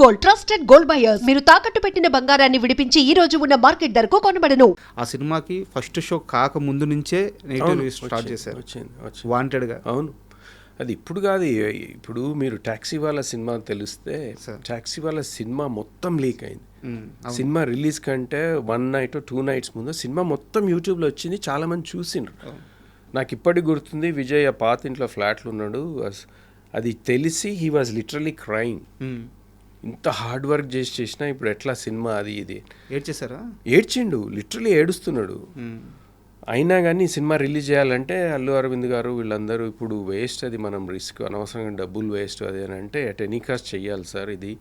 Gold, trusted gold buyers. మీరు తాకట్టు పెట్టిన బంగారాన్ని విడిపించి ఈ రోజు ఉన్న మార్కెట్ ధరకు కొనబడను. ఆ సినిమాకి ఫస్ట్ షో కాక ముందు నుంచే నెగిటివ్ రివ్యూస్ స్టార్ట్ చేశారు, వాంటెడ్గా. అవును, అది ఇప్పుడు కాదు. ఇప్పుడు మీరు టాక్సీ వాళ్ళ సినిమా తెలిస్తే, టాక్సీ వాళ్ళ సినిమా మొత్తం లీక్ అయింది. సినిమా రిలీజ్ కంటే 1 నైట్ 2 నైట్స్ ముందు సినిమా మొత్తం యూట్యూబ్లో వచ్చింది, చాలా మంది చూసిండ్రు. నాకు ఇప్పటికి గుర్తుంది, విజయ్ ఆ పాత ఇంట్లో ఫ్లాట్లు ఉన్నాడు, అది తెలిసి హీ వాజ్ లిటరలీ క్రైమ్. ఇంత హార్డ్ వర్క్ చేసినా ఇప్పుడు ఎట్లా సినిమా అది ఇది ఏడ్చేసారా? ఏడ్చిండు, లిటరలీ ఏడుస్తున్నాడు. అయినా కానీ సినిమా రిలీజ్ చేయాలంటే అల్లు అరవింద్ గారు వీళ్ళందరూ ఇప్పుడు వేస్ట్, అది మనం రిస్క్, అనవసరంగా డబ్బులు వేస్ట్ అది అని అంటే అట్ ఎనీ కాస్ట్ చెయ్యాలి సార్ ఇది.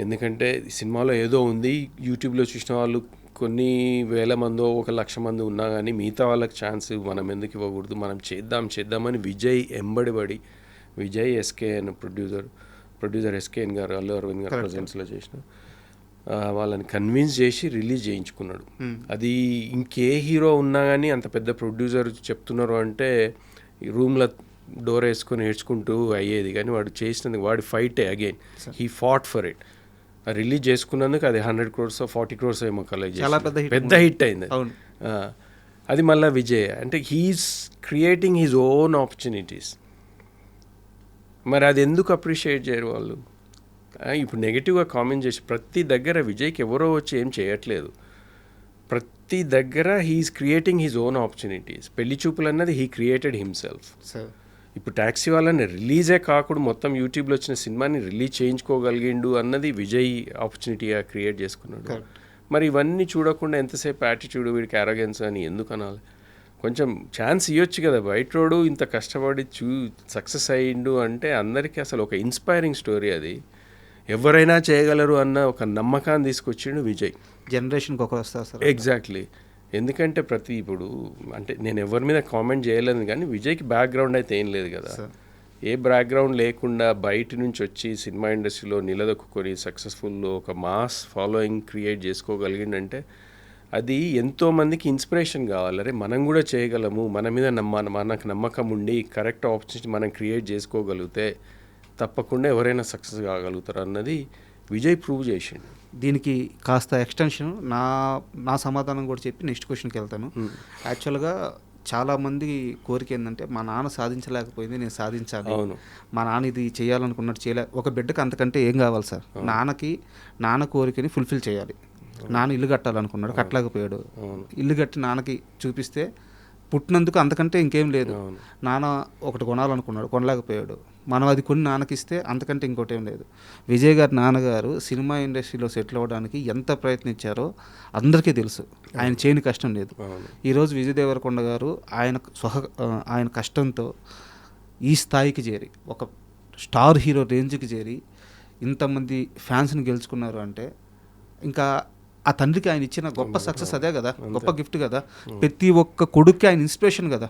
ఎందుకంటే సినిమాలో ఏదో ఉంది, యూట్యూబ్లో చూసిన వాళ్ళు కొన్ని వేల మందో 1,00,000 మంది ఉన్నా కానీ మిగతా వాళ్ళకి ఛాన్స్ మనం ఎందుకు ఇవ్వకూడదు, మనం చేద్దామని విజయ్ ఎంబడిపడి, విజయ్ ఎస్కేఎన్ ప్రొడ్యూసర్ ఎస్కేఎన్ గారు అల్లు అరవింద్ గారు ప్రజెన్స్లో చేసిన వాళ్ళని కన్విన్స్ చేసి రిలీజ్ చేయించుకున్నాడు. అది ఇంకే హీరో ఉన్నా కానీ అంత పెద్ద ప్రొడ్యూసర్ చెప్తున్నారు అంటే రూమ్లో డోర్ వేసుకొని ఏడ్చుకుంటూ అయ్యేది. కానీ వాడు చేసినందుకు వాడి ఫైటే again he fought for it. Release చేసుకున్నందుకు అది 100 crores 40 crores ఏమో కలెక్ట్ చేసి పెద్ద హిట్ అయింది. అది మళ్ళీ విజయ్ అంటే he's creating his own opportunities. మరి అది ఎందుకు అప్రిషియేట్ చేయరు వాళ్ళు? ఇప్పుడు నెగిటివ్గా కామెంట్ చేసి ప్రతి దగ్గర విజయ్కి ఎవరో వచ్చి ఏం చేయట్లేదు. ప్రతి దగ్గర he's creating his own opportunities. పెళ్లి చూపులు అన్నది హీ క్రియేటెడ్ హిమ్సెల్ఫ్. ఇప్పుడు టాక్సీ వాళ్ళని రిలీజే కాకుండా మొత్తం యూట్యూబ్లో వచ్చిన సినిమాని రిలీజ్ చేయించుకోగలిగిండు అన్నది విజయ్ ఆపర్చునిటీగా క్రియేట్ చేసుకున్నాడు. మరి ఇవన్నీ చూడకుండా ఎంతసేపు యాటిట్యూడ్, వీడికి అరగెన్స్ అని ఎందుకు అనాలి? కొంచెం ఛాన్స్ ఇవ్వచ్చు కదా. బయట రోడ్ ఇంత కష్టపడి సక్సెస్ అయ్యిండు అంటే అందరికీ అసలు ఒక ఇన్స్పైరింగ్ స్టోరీ అది. ఎవరైనా చేయగలరు అన్న ఒక నమ్మకాన్ని తీసుకొచ్చిండు విజయ్. జనరేషన్కి ఒకరు వస్తారు సార్. ఎగ్జాక్ట్లీ. ఎందుకంటే ఇప్పుడు అంటే నేను ఎవరి మీద కామెంట్ చేయలేదు, కానీ విజయ్కి బ్యాక్గ్రౌండ్ అయితే ఏం లేదు కదా. ఏ బ్యాక్గ్రౌండ్ లేకుండా బయట నుంచి వచ్చి సినిమా ఇండస్ట్రీలో నిలదొక్కుని సక్సెస్ఫుల్లో ఒక మాస్ ఫాలోయింగ్ క్రియేట్ చేసుకోగలిగిందంటే అది ఎంతోమందికి ఇన్స్పిరేషన్ కావాలి. అరే మనం కూడా చేయగలము, మన మీద మనకు నమ్మకం ఉండి కరెక్ట్ ఆపర్చునిటీ మనం క్రియేట్ చేసుకోగలిగితే తప్పకుండా ఎవరైనా సక్సెస్ కాగలుగుతారు అన్నది విజయ్ ప్రూవ్ చేసిండు. దీనికి కాస్త ఎక్స్టెన్షన్ నా సమాధానం కూడా చెప్పి నెక్స్ట్ క్వశ్చన్కి వెళ్తాను. యాక్చువల్గా చాలామంది కోరిక ఏంటంటే మా నాన్న సాధించలేకపోయింది, నేను సాధించాలి. అవును, మా నాన్న ఇది చేయాలనుకున్నట్టు ఒక బిడ్డకు అంతకంటే ఏం కావాలి సార్? నాన్న కోరికని ఫుల్ఫిల్ చేయాలి. నాన్న ఇల్లు కట్టాలనుకున్నాడు, కట్టలేకపోయాడు. ఇల్లు కట్టి నాన్నకి చూపిస్తే పుట్టినందుకు అంతకంటే ఇంకేం లేదు. నాన్న ఒకటి కొనాలనుకున్నాడు, కొనలేకపోయాడు. మనం అది కొని నాన్నకి ఇస్తే అంతకంటే ఇంకోటి ఏం లేదు. విజయ్ గారి నాన్నగారు సినిమా ఇండస్ట్రీలో సెటిల్ అవ్వడానికి ఎంత ప్రయత్నించారో అందరికీ తెలుసు. ఆయన చేయని కష్టం లేదు. ఈరోజు విజయ్ దేవరకొండ గారు ఆయన కష్టంతో ఈ స్థాయికి చేరి ఒక స్టార్ హీరో రేంజ్కి చేరి ఇంతమంది ఫ్యాన్స్ని గెలుచుకున్నారు అంటే ఇంకా ఆ తండ్రికి ఆయన ఇచ్చిన గొప్ప సక్సెస్ అదే కదా, గొప్ప గిఫ్ట్ కదా. ప్రతి ఒక్క కొడుక్కి ఆయన ఇన్స్పిరేషన్ కదా.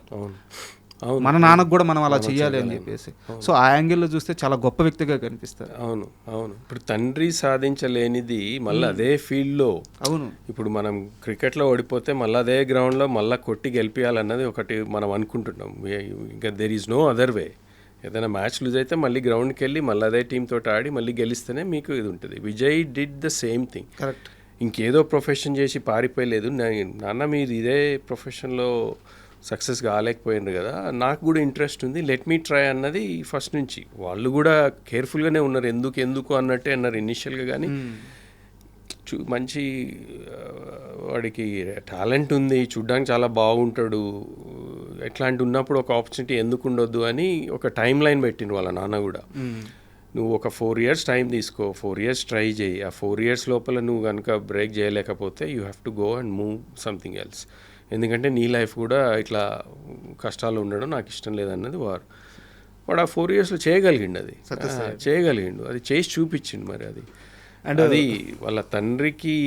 మన నాన్నకు కూడా మనం అలా చెయ్యాలి అని చెప్పేసి. సో ఆ యాంగిల్లో చూస్తే చాలా గొప్ప వ్యక్తిగా కనిపిస్తారు. అవును. ఇప్పుడు తండ్రి సాధించలేనిది మళ్ళీ అదే ఫీల్డ్లో. అవును, ఇప్పుడు మనం క్రికెట్లో ఓడిపోతే మళ్ళీ అదే గ్రౌండ్లో మళ్ళీ కొట్టి గెలిపించాలన్నది ఒకటి మనం అనుకుంటున్నాం. ఇంకా there is no other way. ఏదైనా మ్యాచ్ లూజ్ అయితే మళ్ళీ గ్రౌండ్కి వెళ్ళి మళ్ళీ అదే టీంతో ఆడి మళ్ళీ గెలిస్తేనే మీకు ఇది ఉంటుంది. Vijay did the same thing. Correct. ఇంకేదో ప్రొఫెషన్ చేసి పారిపోయలేదు. నాన్న మీరు ఇదే ప్రొఫెషన్లో సక్సెస్ కాలేకపోయిండ్రు కదా, నాకు కూడా ఇంట్రెస్ట్ ఉంది, లెట్ మీ ట్రై అన్నది ఫస్ట్ నుంచి. వాళ్ళు కూడా కేర్ఫుల్గానే ఉన్నారు, ఎందుకు అన్నట్టే అన్నారు ఇనిషియల్గా. కానీ మంచి వాడికి టాలెంట్ ఉంది, చూడ్డానికి చాలా బాగుంటాడు, ఎట్లాంటి ఉన్నప్పుడు ఒక ఆపర్చునిటీ ఎందుకు ఉండొద్దు అని ఒక టైం లైన్ పెట్టిండు వాళ్ళ నాన్న కూడా. నువ్వు ఒక 4 years టైం తీసుకో, 4 years ట్రై చేయి. ఆ 4 years లోపల నువ్వు కనుక బ్రేక్ చేయలేకపోతే you have to go and move something else. ఎందుకంటే నీ లైఫ్ కూడా ఇట్లా కష్టాలు ఉండడం నాకు ఇష్టం లేదన్నది వాడు ఆ 4 yearsలో చేయగలిగిండు. అది చేయగలిగిండు, అది చేసి చూపించిండు. మరి అది వాళ్ళ తండ్రికి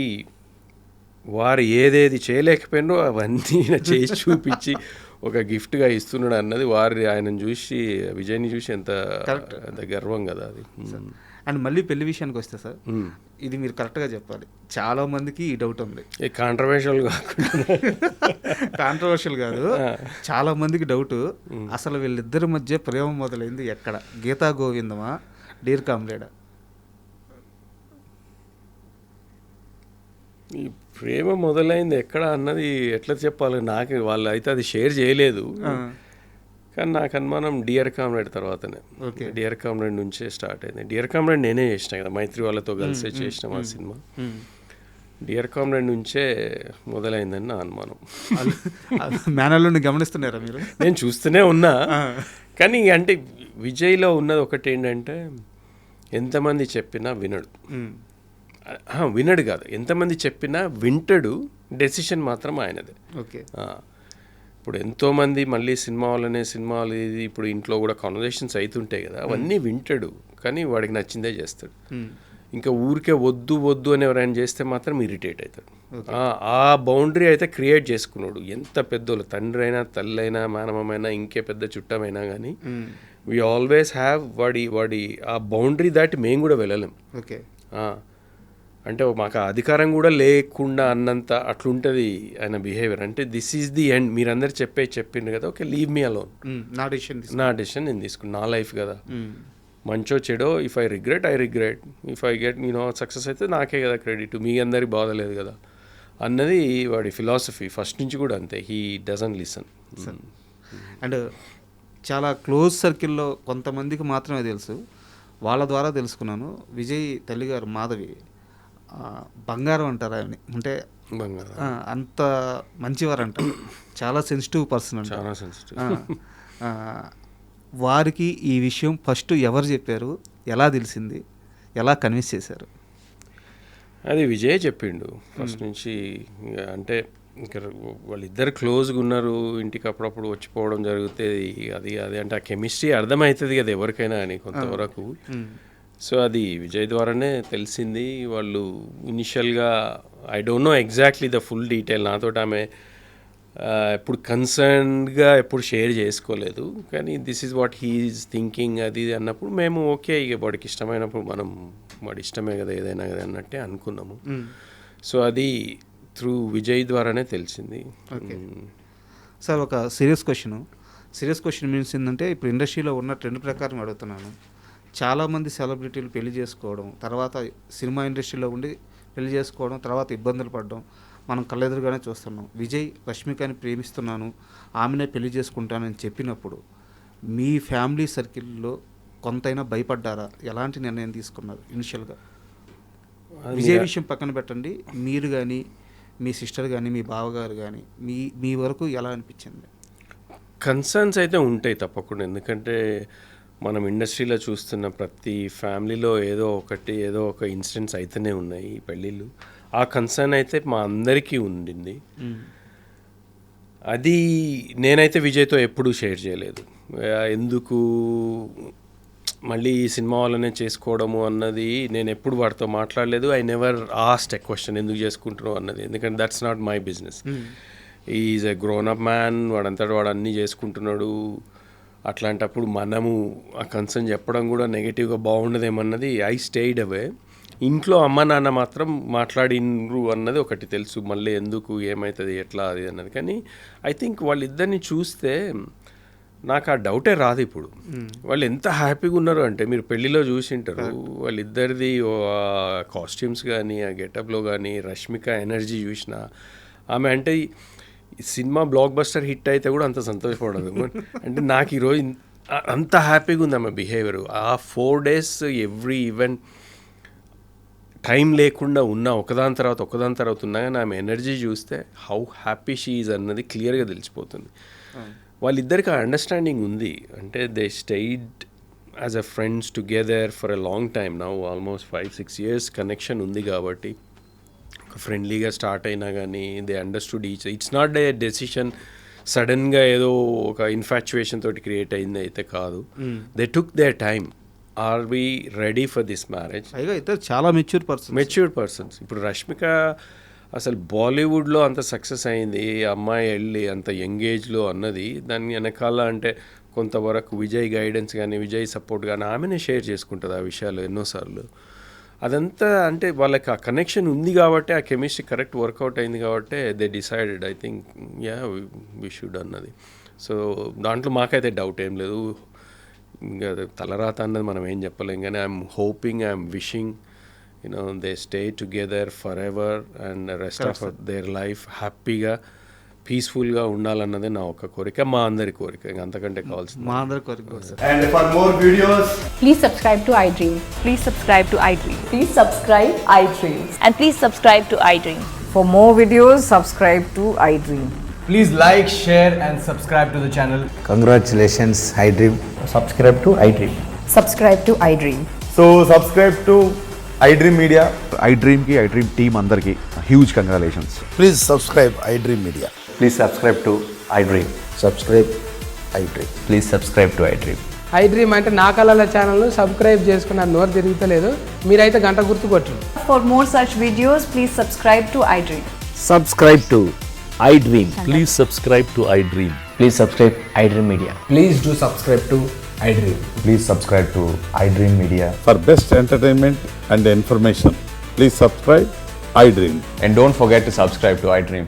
వారు ఏదేది చేయలేకపోయినో అవన్నీ చేసి చూపించి ఒక గిఫ్ట్గా ఇస్తున్నాడు అన్నది ఆయనను చూసి, విజయ్ని చూసి ఎంత గర్వం కదా అది. అండ్ మళ్ళీ పెళ్లి విషయానికి వస్తే సార్, ఇది మీరు కరెక్ట్గా చెప్పాలి. చాలా మందికి ఈ డౌట్ ఉంది. కాంట్రవర్షియల్ కాదు, చాలా మందికి డౌట్, అసలు వీళ్ళిద్దరి మధ్య ప్రేమ మొదలైంది ఎక్కడ? గీతా గోవిందమా, డీర్ కామ్రేడా? ఈ ప్రేమ మొదలైంది ఎక్కడ అన్నది ఎట్లా చెప్పాలి, నాకు వాళ్ళు అయితే అది షేర్ చేయలేదు. కానీ నాకు అనుమానం డియర్ కామ్రేడ్ తర్వాతనే. డియర్ కామ్రేడ్ నుంచే స్టార్ట్ అయింది. డియర్ కామ్రేడ్ నేనే చేసిన కదా, మైత్రి వాళ్ళతో కలిసే చేసిన ఆ సినిమా. డియర్ కామ్రేడ్ నుంచే మొదలైందని నా అనుమానం. మేనల్ని గమనిస్తున్నారా మీరు? నేను చూస్తూనే ఉన్నా. కానీ అంటే విజయ్లో ఉన్నది ఒకటి ఏంటంటే, ఎంతమంది చెప్పినా వినడు. వినడు కాదు, ఎంతమంది చెప్పినా వింటాడు. డెసిషన్ మాత్రం ఆయనదే. ఓకే. ఇప్పుడు ఎంతోమంది మళ్ళీ సినిమా వాళ్ళనే సినిమాలు ఇది ఇప్పుడు ఇంట్లో కూడా కాన్వర్జేషన్స్ అవుతుంటాయి కదా, అవన్నీ వింటాడు. కానీ వాడికి నచ్చిందే చేస్తాడు. ఇంకా ఊరికే వద్దు వద్దు అని ఎవరైనా చేస్తే మాత్రం ఇరిటేట్ అవుతాడు. ఆ బౌండరీ అయితే క్రియేట్ చేసుకున్నాడు. ఎంత పెద్దోళ్ళు, తండ్రి అయినా తల్లి అయినా మానవమైనా ఇంకే పెద్ద చుట్టమైనా కానీ వీ ఆల్వేస్ హ్యావ్ వాడి ఆ బౌండరీ దాటి మేము కూడా వెళ్ళలేం. ఓకే. అంటే మాకు ఆ అధికారం కూడా లేకుండా అన్నంత అట్లుంటుంది ఆయన బిహేవియర్. అంటే దిస్ ఈజ్ ది ఎండ్, మీరందరూ చెప్పిండ్రు కదా, ఓకే లీవ్ మీ అలోన్, నా డెసిషన్ నేను తీసుకున్నా, నా లైఫ్ కదా, మంచో చెడో, if I regret if I get success అయితే నాకే కదా క్రెడిట్, మీ అందరికి బాధలేదు కదా అన్నది వాడి ఫిలాసఫీ ఫస్ట్ నుంచి కూడా అంతే. He doesn't listen. అండ్ చాలా క్లోజ్ సర్కిల్లో కొంతమందికి మాత్రమే తెలుసు, వాళ్ళ ద్వారా తెలుసుకున్నాను. విజయ్ తల్లిగారు మాధవి బంగారం అంటారు ఆయన, అంటే బంగారం అంత మంచివారు అంటారు. చాలా సెన్సిటివ్ పర్సన్ అంట. చాలా సెన్సిటివ్. వారికి ఈ విషయం ఫస్ట్ ఎవరు చెప్పారు, ఎలా తెలిసింది, ఎలా కన్విన్స్ చేశారు? అది విజయ్ చెప్పిండు ఫస్ట్ నుంచి. అంటే ఇంకా వాళ్ళిద్దరు క్లోజ్గా ఉన్నారు, ఇంటికి అప్పుడప్పుడు వచ్చిపోవడం జరుగుతుంది. అది అంటే ఆ కెమిస్ట్రీ అర్థమవుతుంది కదా ఎవరికైనా అని కొంతవరకు. సో అది విజయ్ ద్వారానే తెలిసింది. వాళ్ళు ఇనిషియల్గా I don't know exactly the full detail, నాతో ఆమె ఎప్పుడు కన్సర్న్డ్గా ఎప్పుడు షేర్ చేసుకోలేదు. కానీ this is what he's thinking అది అన్నప్పుడు మేము ఓకే, ఇక వాడికి ఇష్టమైనప్పుడు మనం వాడి ఇష్టమే కదా ఏదైనా కదా అన్నట్టే అనుకున్నాము. సో అది త్రూ విజయ్ ద్వారానే తెలిసింది. ఓకే సార్, ఒక సీరియస్ క్వశ్చన్ మీన్స్ ఏంటంటే, ఇప్పుడు ఇండస్ట్రీలో ఉన్న ట్రెండ్ ప్రకారం అడుగుతున్నాను. చాలామంది సెలబ్రిటీలు పెళ్లి చేసుకోవడం, తర్వాత సినిమా ఇండస్ట్రీలో ఉండి పెళ్లి చేసుకోవడం, తర్వాత ఇబ్బందులు పడడం మనం కళ్ళెదురుగానే చూస్తున్నాం. విజయ్ రష్మికని ప్రేమిస్తున్నాను, ఆమెనే పెళ్లి చేసుకుంటానని చెప్పినప్పుడు మీ ఫ్యామిలీ సర్కిల్లో కొంతైనా భయపడ్డారా? ఎలాంటి నిర్ణయం తీసుకున్నారు ఇనిషియల్గా? విజయ్ విషయం పక్కన పెట్టండి, మీరు కానీ మీ సిస్టర్ కానీ మీ బావగారు కానీ మీ వరకు ఎలా అనిపించింది? కన్సర్న్స్ అయితే ఉంటాయి తప్పకుండా. ఎందుకంటే మనం ఇండస్ట్రీలో చూస్తున్న ప్రతి ఫ్యామిలీలో ఏదో ఒక ఇన్సిడెంట్స్ అయితేనే ఉన్నాయి పెళ్ళిళ్ళు. ఆ కన్సర్న్ అయితే మా అందరికీ ఉండింది. అది నేనైతే విజయ్తో ఎప్పుడూ షేర్ చేయలేదు. ఎందుకు మళ్ళీ ఈ సినిమా వాళ్ళనే చేసుకోవడము అన్నది నేను ఎప్పుడు వాడితో మాట్లాడలేదు. I never asked a question ఎందుకు చేసుకుంటున్నావు అన్నది, ఎందుకంటే that's not my business. Is a grown up man, వాడంతటా వాడు అన్నీ చేసుకుంటున్నాడు. అట్లాంటప్పుడు మనము ఆ కన్సర్న్ చెప్పడం కూడా నెగిటివ్గా బాగుండదేమన్నది ఐ స్టేడ్ అవే. ఇంట్లో అమ్మ నాన్న మాత్రం మాట్లాడినరు అన్నది ఒకటి తెలుసు, మళ్ళీ ఎందుకు ఏమవుతుంది ఎట్లా అది అన్నది. కానీ ఐ థింక్ వాళ్ళిద్దరిని చూస్తే నాకు ఆ డౌటే రాదు ఇప్పుడు. వాళ్ళు ఎంత హ్యాపీగా ఉన్నారు అంటే, మీరు పెళ్ళిలో చూసింటారు వాళ్ళిద్దరిది కాస్ట్యూమ్స్ కానీ ఆ గెటప్లో కానీ రష్మిక ఎనర్జీ చూసిన ఆమె అంటే సినిమా బ్లాక్ బస్టర్ హిట్ అయితే కూడా అంత సంతోషపడదు. అంటే నాకు ఈరోజు అంత హ్యాపీగా ఉంది ఆమె బిహేవియర్. ఆ 4 days ఎవ్రీ ఈవెంట్ టైం లేకుండా ఉన్నా ఒకదాని తర్వాత ఉన్నా కానీ ఆమె ఎనర్జీ చూస్తే హౌ హ్యాపీ షీ ఈజ్ అన్నది క్లియర్గా తెలిసిపోతుంది. వాళ్ళిద్దరికి ఆ అండర్స్టాండింగ్ ఉంది. అంటే they stayed as a friends together for a long time now, almost 5-6 years connection ఉంది. కాబట్టి ఫ్రెండ్లీగా స్టార్ట్ అయినా కానీ they understood each. It's not a decision సడన్గా ఏదో ఒక ఇన్ఫాచ్యుయేషన్ తోటి క్రియేట్ అయింది అయితే కాదు. They took their time. Are we ready for this marriage? అయితే చాలా మెచ్యూర్డ్ పర్సన్స్. ఇప్పుడు రష్మిక అసలు బాలీవుడ్లో అంత సక్సెస్ అయింది, అమ్మాయి వెళ్ళి అంత యంగ్ ఏజ్లో అన్నది దాని వెనకాల అంటే కొంతవరకు విజయ్ గైడెన్స్ కానీ విజయ్ సపోర్ట్ కానీ ఆమెనే షేర్ చేసుకుంటుంది ఆ విషయాలు ఎన్నోసార్లు. అదంతా అంటే వాళ్ళకి ఆ కనెక్షన్ ఉంది కాబట్టి, ఆ కెమిస్ట్రీ కరెక్ట్ వర్కౌట్ అయింది కాబట్టి they decided I think we should అన్నది. సో దాంట్లో మాకైతే డౌట్ ఏం లేదు. ఇంకా తలరాత అన్నది మనం ఏం చెప్పలేం. కానీ I'm hoping, I'm wishing they stay together for ever and rest of their life హ్యాపీగా పీస్ఫుల్గా ఉండాలన్నదే నా ఒక కోరిక, మా అందరి కోరిక. ఇంకా అంతకంటే కావాల్సింది మా అందరి కోరిక కూడా sir. And for more videos, Please subscribe to iDream. Please subscribe to iDream. Please subscribe iDream. And please subscribe to iDream. For more videos, subscribe to iDream. please like, share and subscribe to the channel. Congratulations, iDream. subscribe to iDream. Subscribe to iDream. So subscribe to iDream Media. iDream ki iDream team andarki huge congratulations. Please subscribe iDream Media. Please subscribe to iDream. Subscribe iDream. Please subscribe to iDream. iDream అంటే నా కళల ఛానల్ను subscribe చేసుకున్న నోరు తిరుగుతలేదు, మీరైతే గంట గుర్తు కొట్టండి. For more such videos, please subscribe to iDream. Subscribe to iDream. Please subscribe to iDream. Please subscribe iDream Media. Please do subscribe to iDream. Please subscribe to iDream Media. For best entertainment and information, please subscribe iDream. And don't forget to subscribe to iDream.